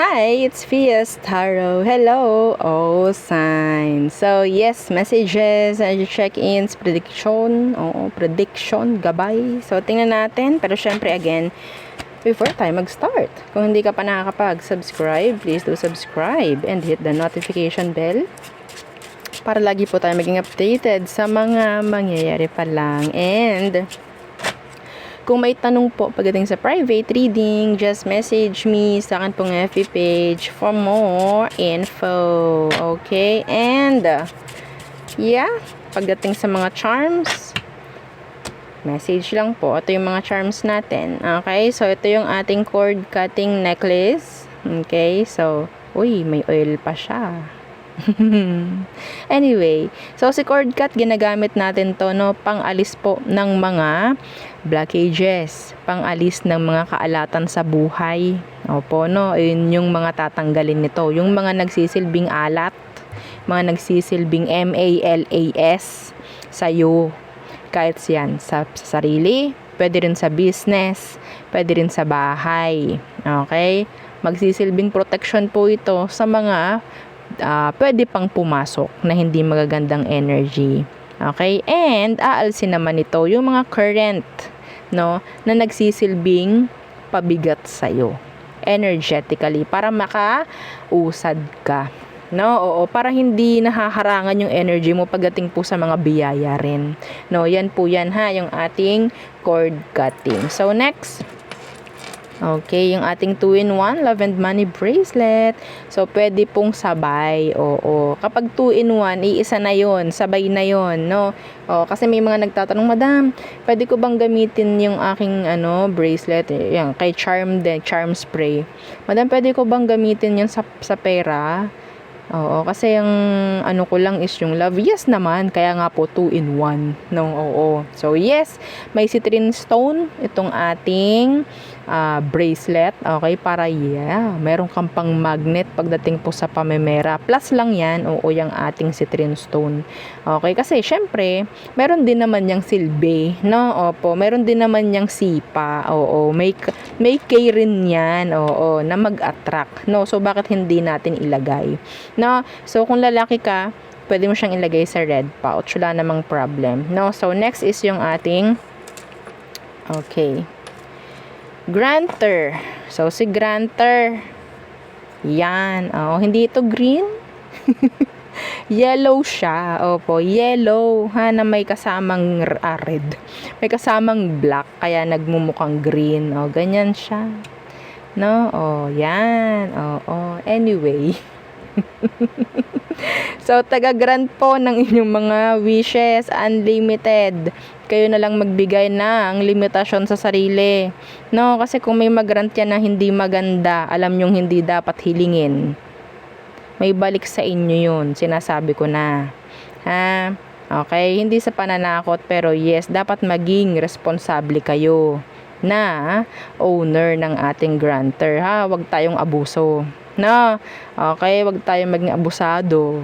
Hi, it's Fias Tarot. Hello, all signs. So, yes, messages, check-ins, prediction, prediction, gabay. So, tingnan natin. Pero syempre, again, before tayo mag-start, kung hindi ka pa nakakapag-subscribe, please do subscribe and hit the notification bell para lagi po tayo maging updated sa mga mangyayari pa lang. And kung may tanong po pagdating sa private reading, just message me sa akin pong FB page for more info. Okay? And, yeah, pagdating sa mga charms, message lang po. Ito yung mga charms natin. Okay? So, ito yung ating cord cutting necklace. Okay? So, uy, may oil pa siya. Anyway, so si cord cut ginagamit natin to pang-alis po ng mga blockages, pang-alis ng mga kaalatan sa buhay. Opo, yun yung mga tatanggalin nito, yung mga nagsisilbing alat, mga nagsisilbing MALAS sa'yo, kahit yan sa sarili, pwede rin sa business, pwede rin sa bahay. Okay? Magsisilbing protection po ito sa mga pwede pang pumasok na hindi magagandang energy. Okay? And, aalsin naman ito yung mga current, na nagsisilbing pabigat sa'yo energetically para makausad ka. Oo, para hindi nahaharangan yung energy mo pagdating po sa mga biyaya rin. Yan po yan yung ating cord cutting. So, next, okay, yung ating 2-in-1 Love and Money Bracelet. So, pwede pong sabay. Oo. Kapag 2-in-1, iisa na yon, sabay na yon, kasi may mga nagtatanong, Madam, pwede ko bang gamitin yung aking bracelet? Yan, kay Charm din, Charm Spray. Madam, pwede ko bang gamitin yung sa pera? Oo, kasi yung ko lang is yung love. Yes naman, kaya nga po 2-in-1. Oo. So, yes, may citrine stone itong ating bracelet. Okay, para meron kang pang magnet pagdating po sa pamemera. Plus lang yan, yung ating citrine stone. Okay, kasi syempre, meron din naman yung silbi, Opo, meron din naman yung sipa. Oo, may kay rin yan, na mag-attract, So, bakit hindi natin ilagay? So, kung lalaki ka, pwede mo siyang ilagay sa red pouch. Wala namang problem. So, next is yung ating Granter. So, si Granter, yan. Hindi ito green. Yellow siya. Opo, yellow. Na may kasamang red. May kasamang black. Kaya nagmumukhang green. Ganyan siya. Yan. Anyway. So, taga-grant po ng inyong mga wishes, unlimited. Kayo na lang magbigay ng limitasyon sa sarili. Kasi kung may mag-grant yan na hindi maganda, alam nyong hindi dapat hilingin. May balik sa inyo yun, sinasabi ko na. Okay, hindi sa pananakot, pero yes, dapat maging responsable kayo na owner ng ating granter. Huwag tayong abuso. Okay, wag tayo maging abusado.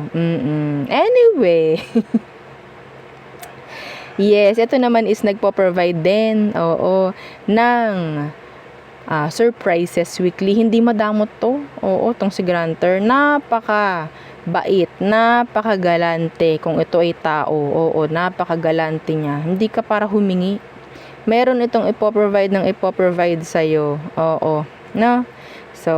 Anyway. Yes, ito naman is nagpo-provide din, ng surprises weekly. Hindi madamot to. Tong si granter. Napaka-bait, napaka-galante kung ito ay tao. Napaka-galante niya. Hindi ka para humingi. Meron itong ipoprovide sa'yo. So,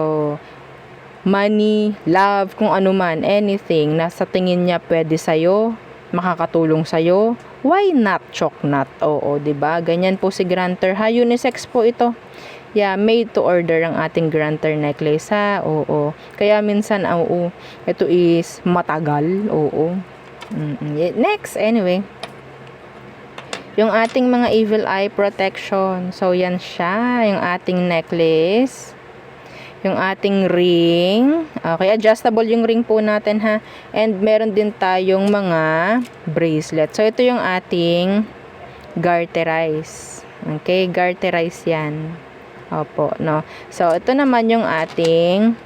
money, love, kung ano man, anything na sa tingin niya pwede sa'yo, makakatulong sa'yo, why not? Chok not. Diba? Ganyan po si granter. Unisex po ito. Yeah, made to order ang ating granter necklace, Kaya minsan, ito is matagal, Next, anyway. Yung ating mga evil eye protection. So, yan siya, yung ating necklace. Yung ating ring. Okay, adjustable yung ring po natin, And meron din tayong mga bracelet. So, ito yung ating garterize. Okay, garterize yan. Opo, So, ito naman yung ating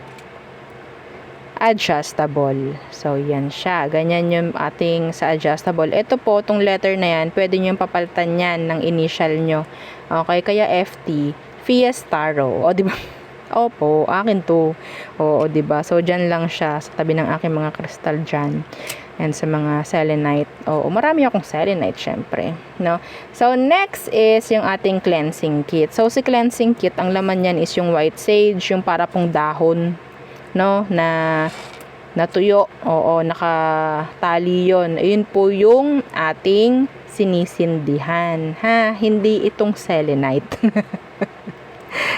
adjustable. So, yan siya. Ganyan yung ating sa adjustable. Ito po, itong letter na yan, pwede nyo yung papalitan yan ng initial nyo. Okay, kaya FT, Fias Tarot. Diba? Opo, akin 'to. Oo, 'di ba? So, diyan lang siya sa tabi ng aking mga kristal diyan and sa mga selenite. Oo, marami akong selenite syempre, 'no? So, next is yung ating cleansing kit. So, si cleansing kit, ang laman niyan is yung white sage, yung para pong dahon, 'no, na natuyo. Oo, nakatali 'yon. Ayun po yung ating sinisindihan, ha? Hindi itong selenite.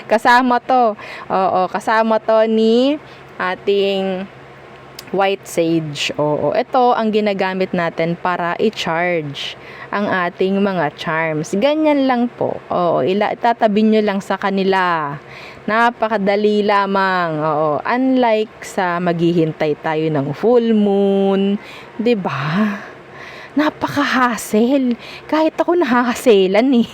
Kasama to. Oo, kasama to ni ating white sage. Oo, ito ang ginagamit natin para i-charge ang ating mga charms. Ganyan lang po. Oo, itatabi nyo lang sa kanila. Napakadali lamang. Oo, unlike sa maghihintay tayo ng full moon, 'di ba? Napaka-hassle. Kahit ako nahahaselan eh.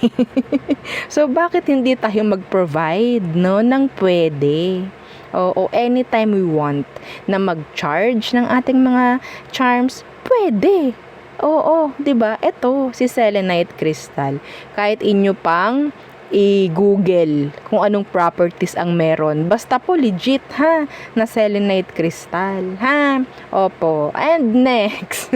So, bakit hindi tayo mag-provide, no, ng pwede? Oo, anytime we want na mag-charge ng ating mga charms, pwede. Oo, 'di ba? Ito, si selenite crystal. Kahit inyo pang i-google kung anong properties ang meron. Basta po legit, ha, na selenite crystal, ha? Opo. And next,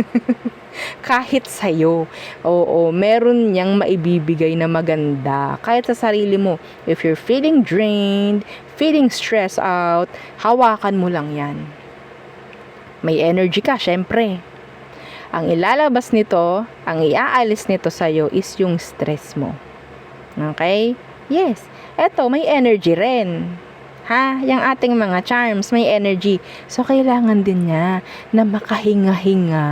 kahit sa'yo, oo, meron niyang maibibigay na maganda. Kahit sa sarili mo, if you're feeling drained, feeling stressed out, hawakan mo lang yan. May energy ka, syempre. Ang ilalabas nito, ang iaalis nito sa'yo is yung stress mo. Okay? Yes. Eto, may energy rin. Ha? Yung ating mga charms, may energy. So, kailangan din niya na makahinga-hinga.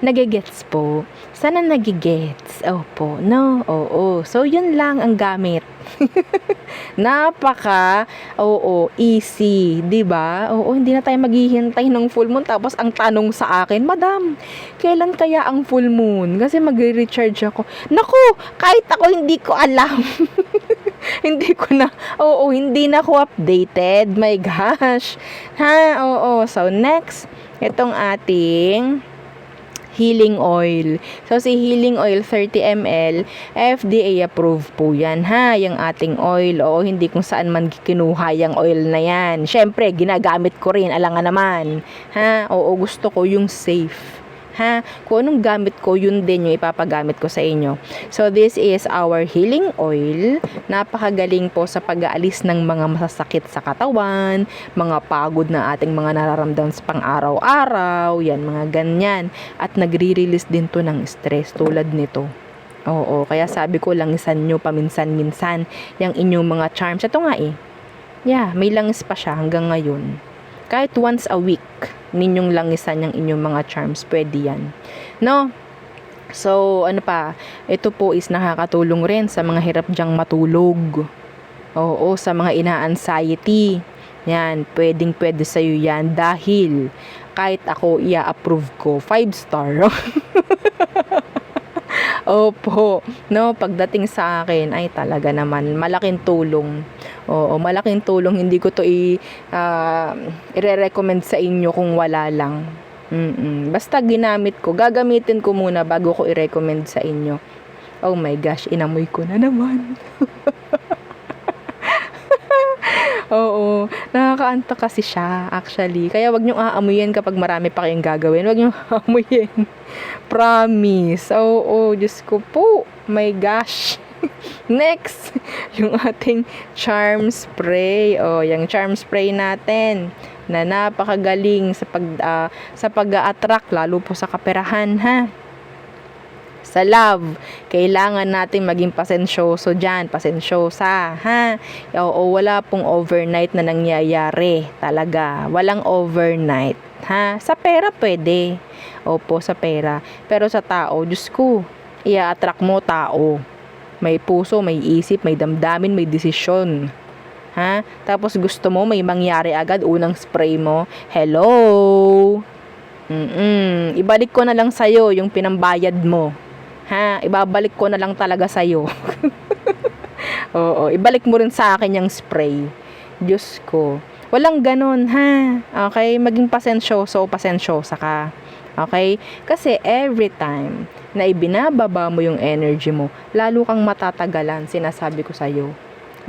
Nagigets po. Sana nagigets. Opo. No? Oo. So, yun lang ang gamit. Easy. 'Di ba? Oo, hindi na tayo maghihintay ng full moon. Tapos, ang tanong sa akin, Madam, kailan kaya ang full moon? Kasi magre-recharge ako. Naku, kahit ako hindi ko alam. Hindi na ako updated. My gosh. Ha? Oo. So, next, itong ating healing oil. So, si healing oil 30 ml, FDA approved po yan, ha? Yung ating oil. Oo, hindi kung saan man kinuha yung oil na yan. Syempre, ginagamit ko rin. Alangan naman. Ha? Oo, gusto ko yung safe. Ha? Kung anong gamit ko, yun din yung ipapagamit ko sa inyo. So, this is our healing oil. Napakagaling po sa pag-aalis ng mga masasakit sa katawan, mga pagod na ating mga nararamdaman sa pang-araw-araw, yan, mga ganyan. At nagre-release din to ng stress tulad nito. Oo, kaya sabi ko, langisan nyo paminsan-minsan yung inyong mga charms. Ito nga eh. Yeah, may langis pa siya hanggang ngayon. Kahit once a week, ninyong langisan yung inyong mga charms, pwede yan. No? So, ano pa? Ito po is nakakatulong rin sa mga hirap dyang matulog. Oo, sa mga ina-anxiety. Yan, pwedeng-pwede sa'yo yan dahil kahit ako i-approve ko, 5-star. Opo, no, pagdating sa akin ay talaga naman malaking tulong. Oo, malaking tulong. Hindi ko to i-recommend sa inyo kung wala lang. Basta ginamit ko, gagamitin ko muna bago ko i-recommend sa inyo. Oh my gosh, inamoy ko na naman. Oo, nakakaantok kasi siya actually. Kaya wag niyo aamuyin kapag marami pa kayong gagawin. Wag niyo aamuyin. Promise. Oo, Diyos ko po. My gosh. Next, yung ating charm spray. Oh, yung charm spray natin na napakagaling sa pag-a-attract lalo po sa kaperahan, ha. Sa love, kailangan natin maging pasensyoso dyan, pasensyosa, ha? Oo, wala pong overnight na nangyayari, talaga. Walang overnight, ha? Sa pera pwede. Opo, sa pera. Pero sa tao, Diyos ko, i-attract mo tao. May puso, may isip, may damdamin, may desisyon. Ha? Tapos gusto mo may mangyari agad unang spray mo. Hello? Ibalik ko na lang sa'yo yung pinambayad mo. Ha? Ibabalik ko na lang talaga sa'yo. Oo, ibalik mo rin sa akin yung spray. Diyos ko. Walang ganun, ha? Okay? Maging pasensyosa ka. Okay? Kasi every time na ibinababa mo yung energy mo, lalo kang matatagalan, sinasabi ko sa'yo.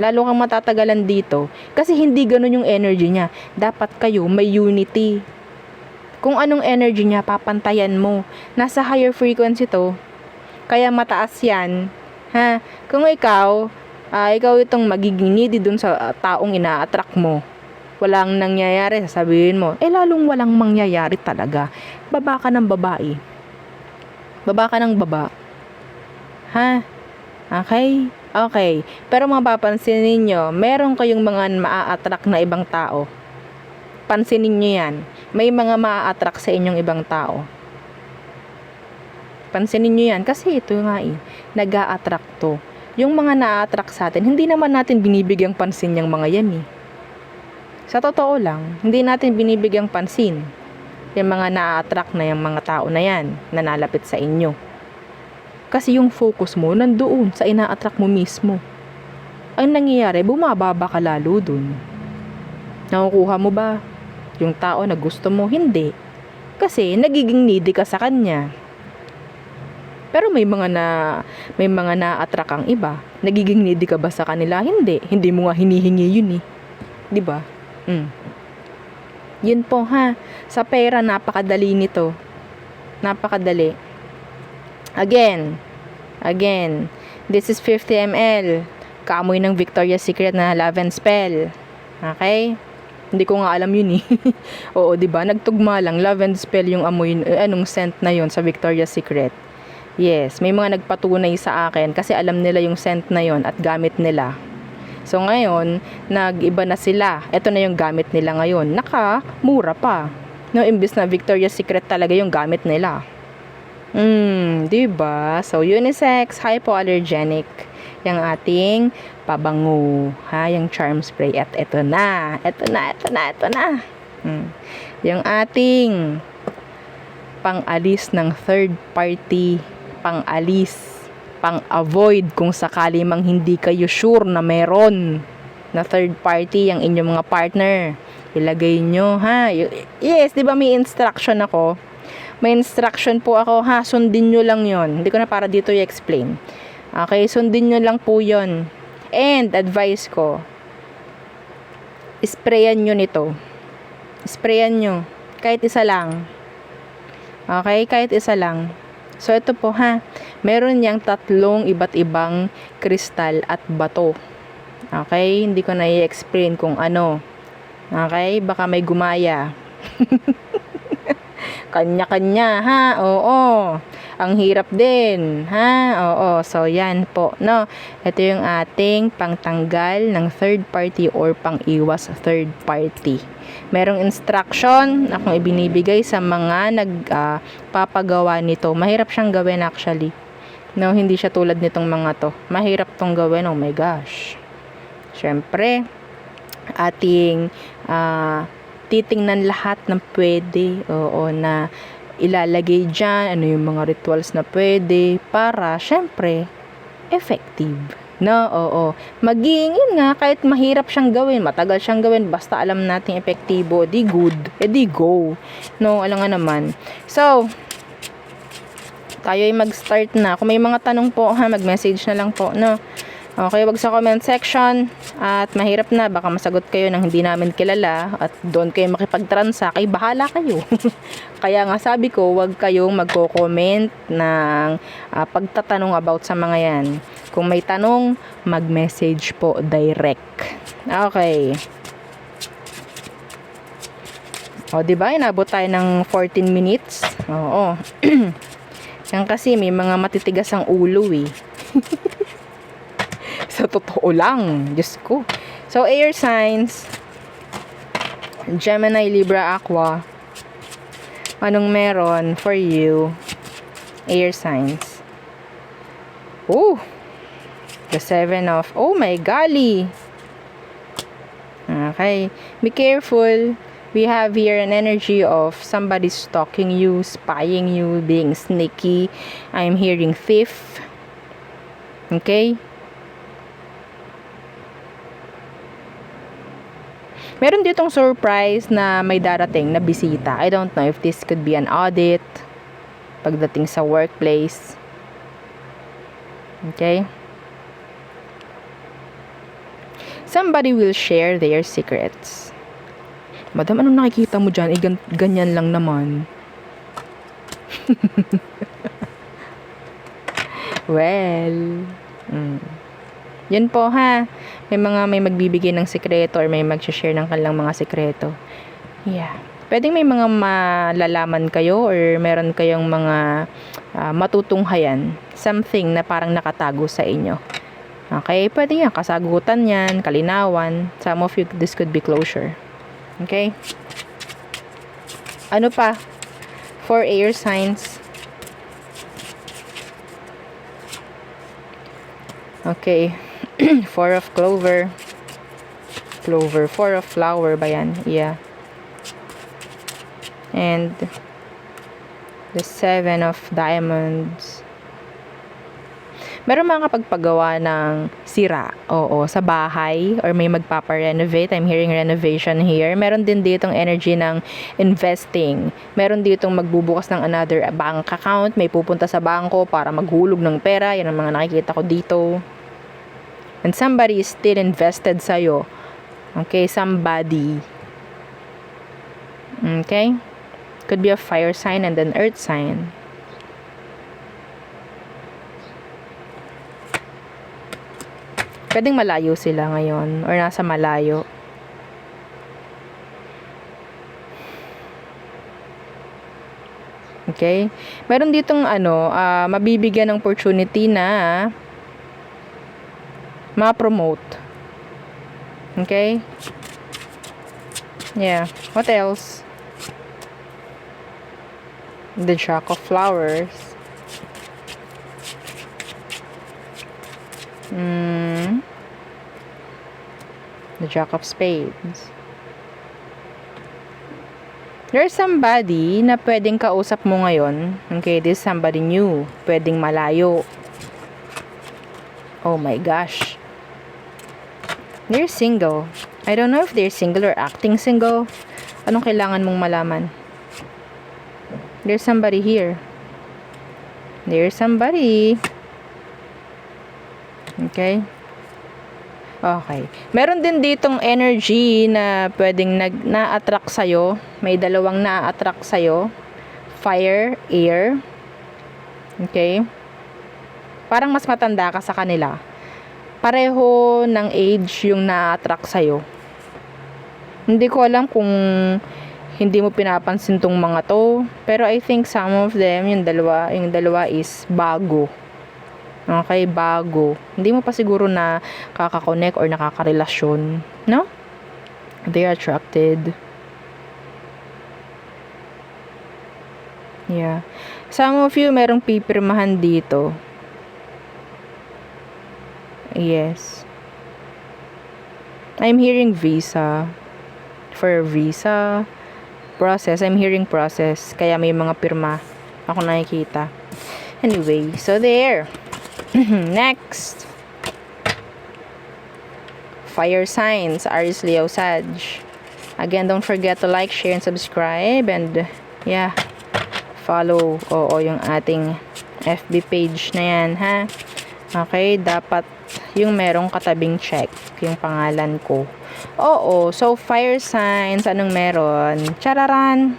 Lalo kang matatagalan dito kasi hindi ganun yung energy niya. Dapat kayo may unity. Kung anong energy niya, papantayan mo. Nasa higher frequency to, kaya mataas yan. Ha? Kung ikaw itong magiging needy dun sa taong ina-attract mo, walang nangyayari, sasabihin mo, lalong walang mangyayari talaga. Baba ka ng babae. Baba ka ng baba. Ha? Okay? Okay. Pero mapapansin ninyo, meron kayong mga maa-attract na ibang tao. Pansinin nyo yan. May mga maa-attract sa inyong ibang tao. Pansinin nyo yan. Kasi ito nga nag-a-attract to. Yung mga na-attract sa atin, hindi naman natin binibigyang pansin yung mga yan Sa totoo lang, hindi natin binibigyang pansin yung mga na-attract na yung mga tao na yan na nalapit sa inyo. Kasi yung focus mo nandoon sa ina-attract mo mismo. Ang nangyayari, bumababa ka lalo dun. Nakukuha mo ba yung tao na gusto mo? Hindi. Kasi nagiging needy ka sa kanya. Pero may mga na-attract ang iba. Nagiging needy ka ba sa kanila? Hindi. Hindi mo nga hinihingi yun 'Di ba? Yun po ha. Sa pera, napakadali nito. Napakadali. Again, this is 50 ml. Kaamoy ng Victoria's Secret na Love and Spell. Okay? Hindi ko nga alam yun Oo, 'di ba? Nagtugma lang. Love and Spell yung amoy, anong scent na yun sa Victoria's Secret. Yes, may mga nagpatunay sa akin kasi alam nila yung scent na yon at gamit nila. So ngayon, nag-iba na sila. Ito na yung gamit nila ngayon. Nakamura pa. No, imbis na Victoria's Secret talaga yung gamit nila. 'Di ba? So unisex, hypoallergenic yung ating pabango, ha, yung charm spray at ito na. Yung ating pang-alis ng third party, pang-avoid kung sakali mang hindi kayo sure na meron na third party ang inyong mga partner. Ilagay nyo, ha. Yes, 'di ba may instruction ako? May instruction po ako, ha. Sundin nyo lang yon. Hindi ko na para dito i-explain. Okay, sundin nyo lang po yon. And advice ko, sprayan nyo nito. Sprayan nyo. Kahit isa lang. Okay, kahit isa lang. So, ito po ha. Meron yang 3 iba't ibang kristal at bato. Okay, hindi ko na i-explain kung ano. Okay, baka may gumaya. Kanya-kanya, ha? Oo. Ang hirap din, ha? Oo. So, yan po, no? Ito yung ating pangtanggal ng third party or pang-iwas third party. Merong instruction akong ibinibigay sa mga nagpapagawa nito. Mahirap siyang gawin actually. No, hindi siya tulad nitong mga to. Mahirap tong gawin. Oh my gosh. Siyempre, ating titingnan lahat ng pwede, na ilalagay dyan, ano yung mga rituals na pwede, para, syempre, effective. No, oo. Maging, yun nga, kahit mahirap siyang gawin, matagal siyang gawin, basta alam nating epektibo, di good, di go. No, alam nga naman. So, tayo ay mag-start na. Kung may mga tanong po, ha, mag-message na lang po, no. Okay, wag sa comment section at mahirap na, baka masagot kayo ng hindi namin kilala at doon kayo makipagtransa, kay bahala kayo. Kaya nga sabi ko, wag kayong magko-comment ng pagtatanong about sa mga yan. Kung may tanong, mag-message po direct. Okay. O, diba? Inabot tayo ng 14 minutes. Oo. Yan kasi may mga matitigas ang ulo Sa totoo lang. Diyos ko. So, air signs. Gemini, Libra, Aqua. Anong meron for you? Air signs. Oh! The 7 of... Oh my golly! Okay. Be careful. We have here an energy of somebody stalking you, spying you, being sneaky. I'm hearing thief. Okay? Meron ditong surprise na may darating na bisita. I don't know if this could be an audit pagdating sa workplace. Okay? Somebody will share their secrets. Madam, anong nakikita mo dyan? Ganyan lang naman. Well, yun po ha. May magbibigay ng sikreto or may mag-share ng kanilang mga sikreto. Yeah. Pwedeng may mga malalaman kayo or meron kayong mga matutunghayan. Something na parang nakatago sa inyo. Okay? Pwede yan. Kasagutan yan, kalinawan. Some of you, this could be closure. Okay? Ano pa? For air signs. Okay. 4 of clover. Clover. 4 of flower ba yan? Yeah. And the 7 of diamonds. Meron mga kapagpagawa ng sira, oo, sa bahay or may magpapa-renovate. I'm hearing renovation here. Meron din ditong energy ng investing. Meron ditong magbubukas ng another bank account. May pupunta sa bangko para maghulog ng pera. Yan ang mga nakikita ko dito. And somebody is still invested sa'yo. Okay, somebody. Okay? Could be a fire sign and an earth sign. Pwedeng malayo sila ngayon or nasa malayo. Okay? Meron ditong mabibigyan ng opportunity na ma-promote. Okay? Yeah. What else? The Jack of Flowers. The Jack of Spades. There's somebody na pwedeng kausap mo ngayon. Okay, this is somebody new. Pwedeng malayo. Oh my gosh. They're single. I don't know if they're single or acting single. Anong kailangan mong malaman? There's somebody here. There's somebody. Okay. Okay. Meron din ditong energy na pwedeng na-attract sa'yo. May dalawang na-attract sa'yo. Fire, air. Okay. Parang mas matanda ka sa kanila. Pareho ng age yung na-attract sa'yo. Hindi ko alam kung hindi mo pinapansin tong mga to. Pero I think some of them, yung dalawa is bago. Okay, bago. Hindi mo pa siguro na kakakonect or nakakarelasyon. No? They are attracted. Yeah. Some of you, merong pipirmahan dito. Yes. I'm hearing visa. For visa process, I'm hearing process. Kaya may mga pirma ako nakikita. Anyway, so there. Next. Fire signs, Aries, Leo, Sag. Again, don't forget to like, share, and subscribe. And, yeah, follow yung ating FB page na yan, ha? Okay, dapat yung merong katabing check, yung pangalan ko. Oo, so fire signs, anong meron? Chararan!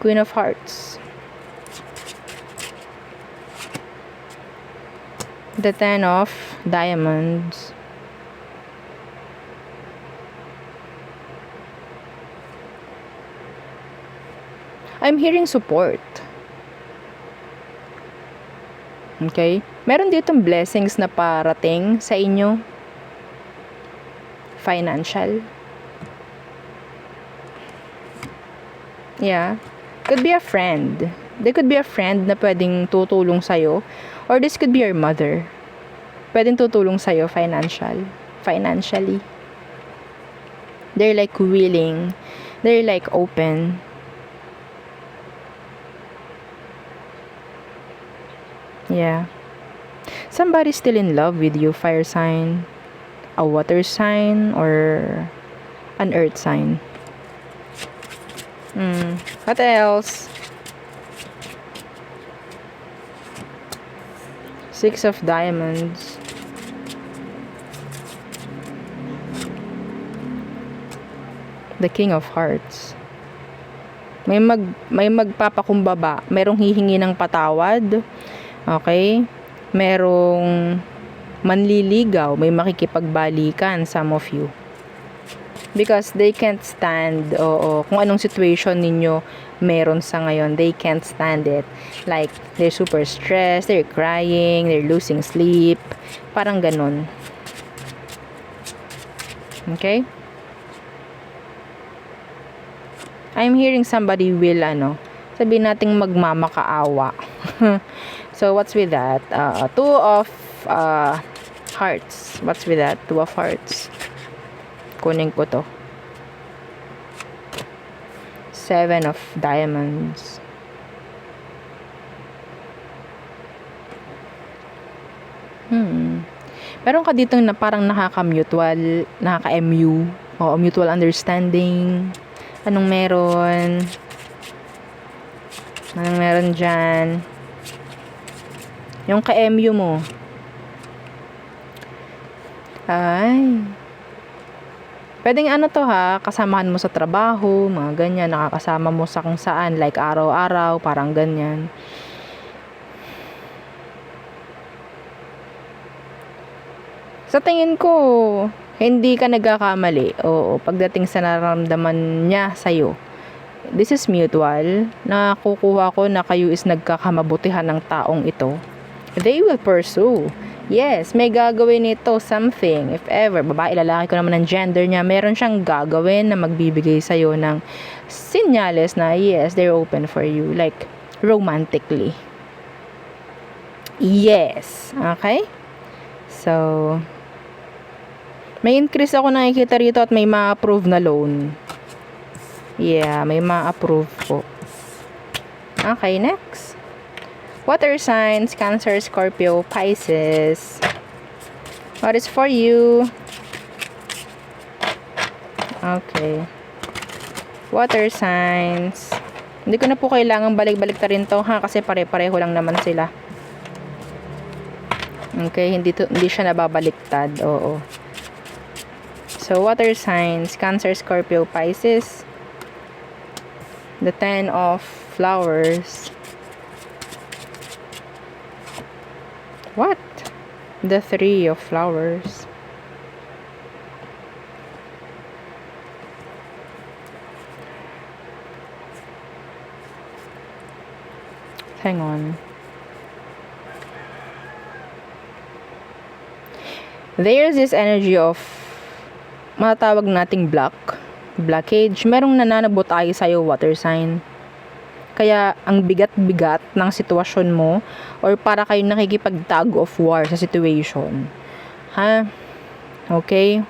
Queen of Hearts. The 10 of Diamonds. I'm hearing support. Okay? Meron ditong blessings na parating sa inyo. Financial. Yeah. Could be a friend. There could be a friend na pwedeng tutulong sa'yo. Or this could be your mother. Pwedeng tutulong sa'yo financially. They're like willing. They're like open. Yeah. Somebody's still in love with you, fire sign. A water sign or an earth sign. What else? 6 of Diamonds. The King of Hearts. May magpapakumbaba, merong hihingi ng patawad. Okay? Merong manliligaw, may makikipagbalikan, some of you. Because they can't stand, kung anong situation ninyo meron sa ngayon, they can't stand it. Like, they're super stressed, they're crying, they're losing sleep, parang ganun. Okay? I'm hearing somebody will, sabihin nating magmamakaawa. So, what's with that? Two of hearts. What's with that? Two of hearts. Kunin ko to. Seven of diamonds. Meron ka dito na parang nakaka-mutual, nakaka-MU, o mutual understanding. Anong meron? Anong meron dyan? Yung ka-MU mo. Ay. Pwedeng to kasamahan mo sa trabaho, mga ganyan, nakakasama mo sa kung saan, like araw-araw, parang ganyan. Sa tingin ko, hindi ka nagkakamali. Oo, pagdating sa nararamdaman niya sa'yo. This is mutual. Nakukuha ko na kayo is nagkakamabutihan ng taong ito. They will pursue. Yes, may gagawin ito, something. If ever, babae, lalaki ko naman ang gender niya, meron siyang gagawin na magbibigay sa'yo ng sinyales na yes, they're open for you. Like, romantically. Yes. Okay? So, may increase ako nakikita rito at may ma-approve na loan. Yeah, may ma-approve po. Okay, next. Water signs, Cancer, Scorpio, Pisces. What is for you? Okay. Water signs. Hindi ko na po kailangan balik-balik ta rin to kasi pare-pareho lang naman sila. Okay, hindi siya nababaliktad. Oo. So, water signs, Cancer, Scorpio, Pisces. The 10 of flowers. What? The 3 of flowers. Hang on. There's this energy of matawag nating blockage. Merong nananabot tayo sa'yo, water sign. Kaya, ang bigat-bigat ng sitwasyon mo or para kayo nakikipag-tug of war sa situation. Ha? Okay?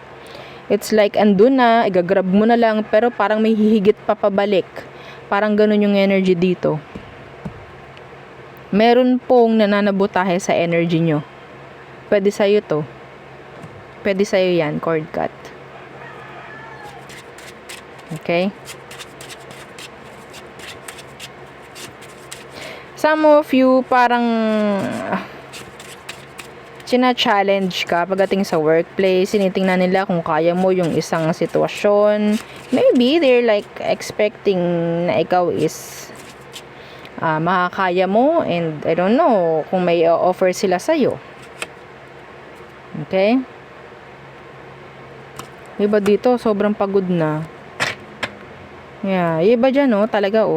It's like, andun na, igagrab mo na lang, pero parang may hihigit pa pabalik. Parang ganun yung energy dito. Meron pong nananabotahe sa energy nyo. Pwede sa'yo to. Pwede sa'yo yan, cord cut. Okay? Some of you parang china-challenge ka pagdating sa workplace, sinitingnan nila kung kaya mo yung isang sitwasyon. Maybe they're like expecting na ikaw is makakaya mo, and I don't know kung may offer sila sa'yo. Okay? Iba dito, sobrang pagod na. Yeah, iba dyan talaga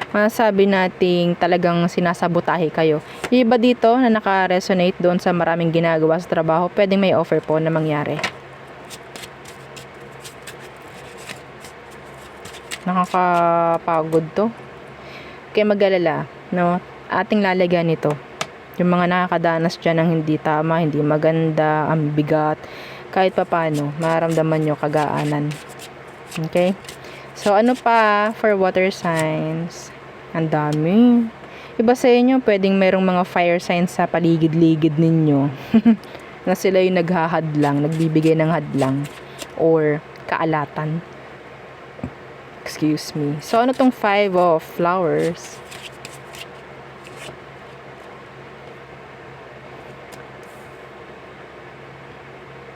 masabi nating talagang sinasabotahe kayo. Iba dito na naka-resonate doon sa maraming ginagawa sa trabaho, pwedeng may offer po na mangyari. Nakakapagod to. Kaya mag-alala, ating lalagyan nito. Yung mga nakakadanas dyan ng hindi tama, hindi maganda, ang bigat, kahit papano, maramdaman nyo kagaanan. Okay? So, ano pa for water signs? Ang dami. Iba sa inyo, pwedeng merong mga fire signs sa paligid-ligid ninyo. Na sila yung naghahadlang, nagbibigay ng hadlang. Or kaalatan. Excuse me. So, ano tong 5 of flowers?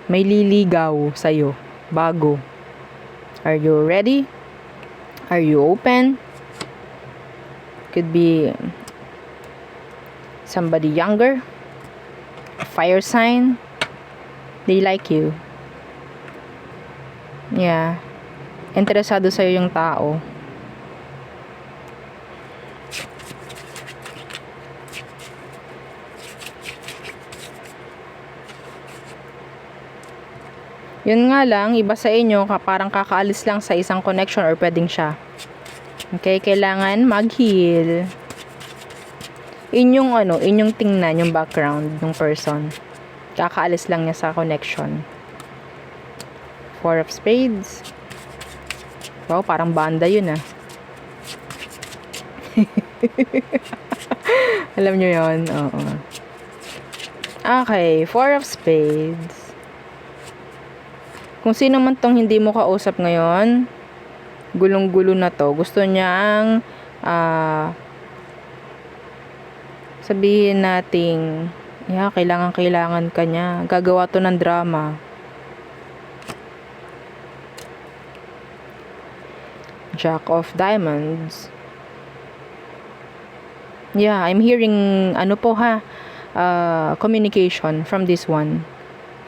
May liligaw sa'yo. Bago. Are you ready? Are you open? Could be somebody younger, a fire sign. They like you. Yeah. Interesado sa'yo yung tao. Yun nga lang, iba sa inyo, parang kakaalis lang sa isang connection or pwedeng siya. Okay, kailangan mag-heal. Inyong tingnan yung background ng person. Kakaalis lang niya sa connection. 4 of Spades. Wow, parang banda yun ah. Alam nyo yun? Oo. Okay, 4 of Spades. Kung sino man tong hindi mo kausap ngayon, gulong-gulo na to. Gusto niyang sabihin nating kailangan ka niya. Gagawa to ng drama. Jack of Diamonds. Yeah, I'm hearing communication from this one.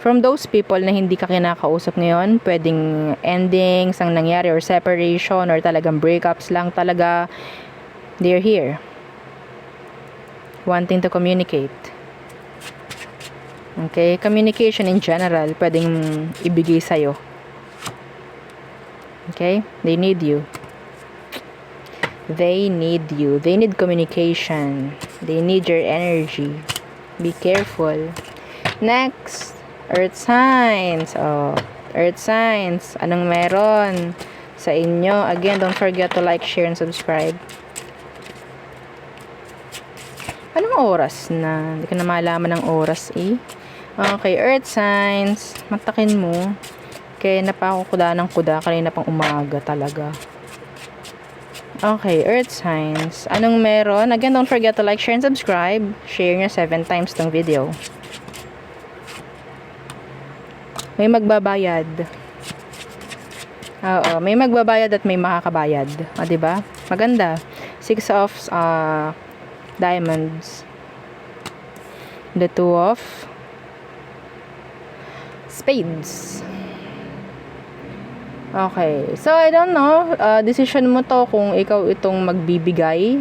From those people na hindi ka kinakausap ngayon, pwedeng endings ang nangyari or separation or talagang breakups lang talaga. They're here. Wanting to communicate. Okay? Communication in general, pwedeng ibigay sa'yo. Okay? They need you. They need you. They need communication. They need your energy. Be careful. Next. Earth signs. Earth signs. Anong meron sa inyo? Again, don't forget to like, share, and subscribe. Anong oras na? Hindi ko na malaman ng oras eh. Okay, Earth signs. Matakin mo. Okay, napakukuda ng kuda. Kanina pang umaga talaga. Okay, Earth signs. Anong meron? Again, don't forget to like, share, and subscribe. Share nyo 7 times tong video. May magbabayad. Oo, may magbabayad at may makakabayad. Diba? Maganda. 6 of diamonds. The 2 of spades. Okay. So, I don't know. Decision mo to kung ikaw itong magbibigay.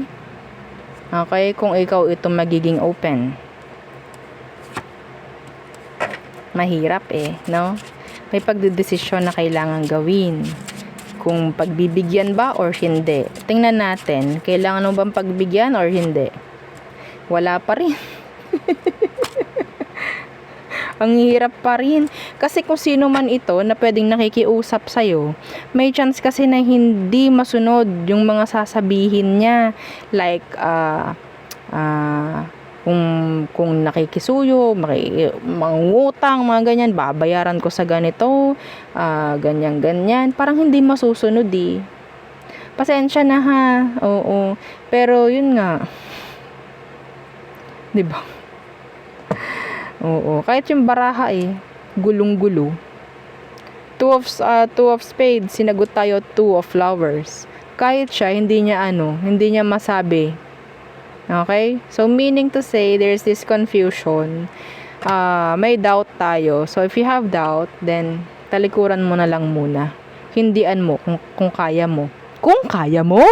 Okay? Kung ikaw itong magiging open. Mahirap no? May pagdedesisyon na kailangan gawin. Kung pagbibigyan ba or hindi. Tingnan natin, kailangan mo bang pagbigyan or hindi? Wala pa rin. Ang hirap pa rin. Kasi kung sino man ito na pwedeng nakikiusap sa'yo, may chance kasi na hindi masunod yung mga sasabihin niya. Like, kung nakikisuyo, mangungutang, mga ganyan, babayaran ko sa ganito, ganyan. Parang hindi masusunod eh. Pasensya na ha. Oo. Pero yun nga. 'Di ba? Oo. Kahit yung baraha gulong-gulo. 2 of spades, sinagot tayo 2 of flowers. Kahit siya, hindi niya masabi. Okay? So, meaning to say, there's this confusion. May doubt tayo. So, if you have doubt, then, talikuran mo na lang muna. Hindian mo kung kaya mo. Kung kaya mo!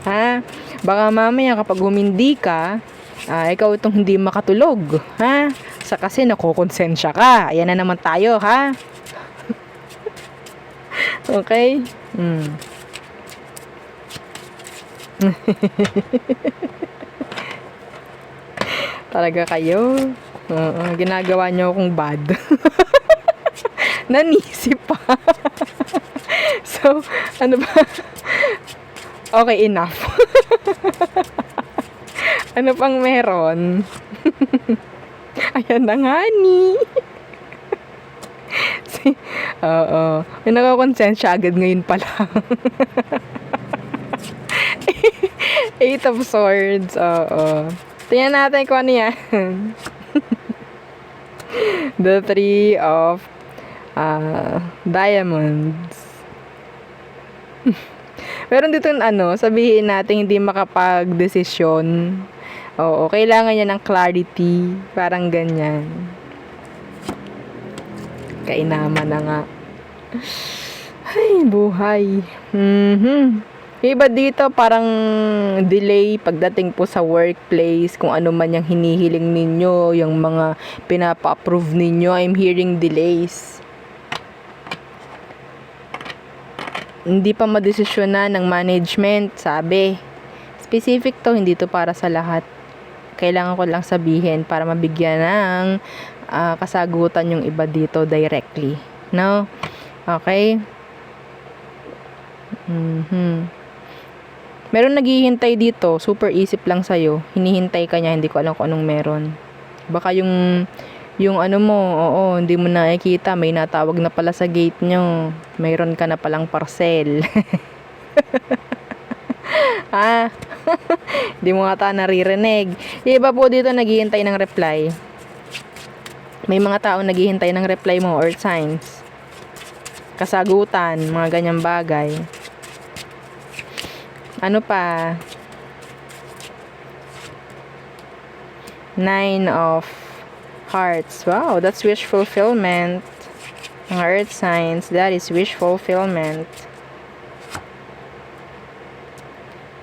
Ha? Baka mamaya kapag humindi ka, ikaw itong hindi makatulog. Ha? Kasi nakukonsensya ka. Ayan na naman tayo, ha? Okay? Talaga kayo. Ginagawa nyo akong bad. Nanisip pa. So, ano ba? Okay, enough. Ano pang meron? Ayan na nga ni. Oo. May nakakonsensya agad ngayon pa lang. 8 of swords. Oo. Tingnan natin kung ano yan. Diamonds. Meron dito sabihin natin hindi makapag-desisyon. Oo, kailangan niya ng clarity. Parang ganyan. Kainaman na nga. Ay, buhay. Iba dito parang delay pagdating po sa workplace, kung ano man yung hinihiling ninyo, yung mga pinapa-approve ninyo, I'm hearing delays. Hindi pa madesisyonan ng management, sabi. Specific to, hindi to para sa lahat. Kailangan ko lang sabihin para mabigyan ng kasagutan yung iba dito directly. No? Okay? Meron naghihintay dito, super isip lang sa'yo. Hinihintay ka niya, hindi ko alam kung anong meron. Baka yung mo, hindi mo nakikita, may natawag na pala sa gate nyo. Mayroon ka na palang parcel. Hindi mo ata naririnig. Iba po dito naghihintay ng reply. May mga tao naghihintay ng reply mo, earth signs. Kasagutan, mga ganyang bagay. Ano pa? 9 of Hearts. Wow, that's wish fulfillment. Mga earth signs, that is wish fulfillment.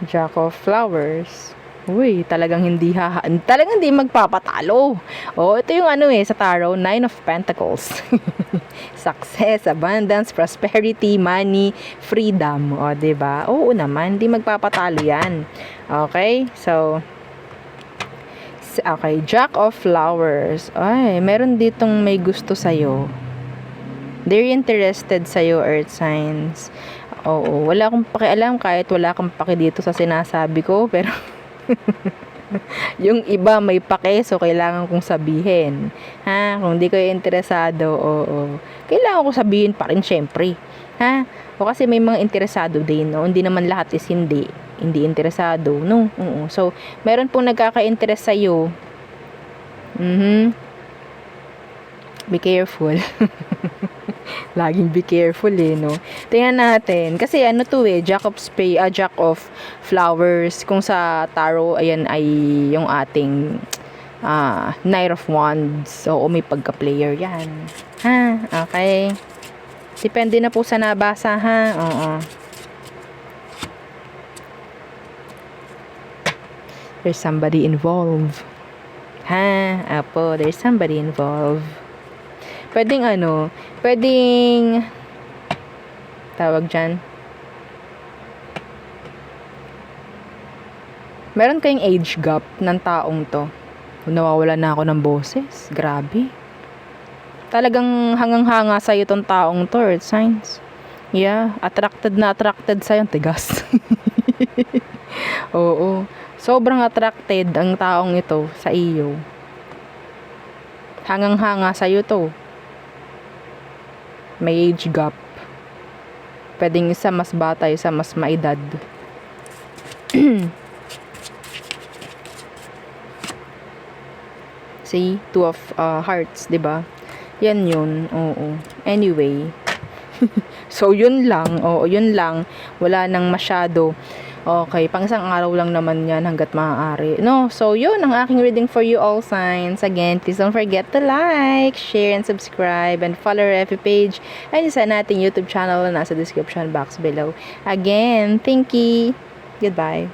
Jack of Flowers. Uy, talagang hindi magpapatalo. Ito yung sa tarot, 9 of Pentacles. Success, abundance, prosperity, money, freedom. Diba? Oo naman, hindi magpapatalo yan. Okay? So, Jack of Flowers. Ay, meron ditong may gusto sa'yo. They're interested sa'yo, earth signs. Oo, wala akong pakialam kahit wala akong paki dito sa sinasabi ko, pero yung iba may pake, so kailangan kong sabihin. Kung di kayo interesado, kailangan ko sabihin pa rin, syempre. O kasi may mga interesado din, no? Hindi naman lahat is hindi interesado, no? So, meron pong nagkaka-interest sa'yo. Be careful. Laging be careful no? Tingnan natin. Kasi Jack of Flowers. Kung sa tarot, ayan ay yung ating Knight of Wands. So, may pagka-player yan. Okay. Depende na po sa nabasa, Oo. There's somebody involved. There's somebody involved. Pwedeng tawag dyan. Meron kayong age gap ng taong to. Nawawala na ako ng boses. Grabe. Talagang hangang-hanga sa'yo tong taong to, earth signs. Yeah, attracted sa'yo. Tigas. Oo. Sobrang attracted ang taong ito sa iyo. Hangang-hanga sa'yo to. May age gap. Pwedeng isa mas bata, isa mas maedad. See? 2 of Hearts, diba? Yan yun. Oo. Anyway. So, yun lang. Yun lang. Wala nang masyado. Okay, pang isang araw lang naman yan hanggat maaari. No, so yun ang aking reading for you all signs. Again, please don't forget to like, share, and subscribe, and follow our FB page and sa nating YouTube channel na nasa description box below. Again, thank you. Goodbye.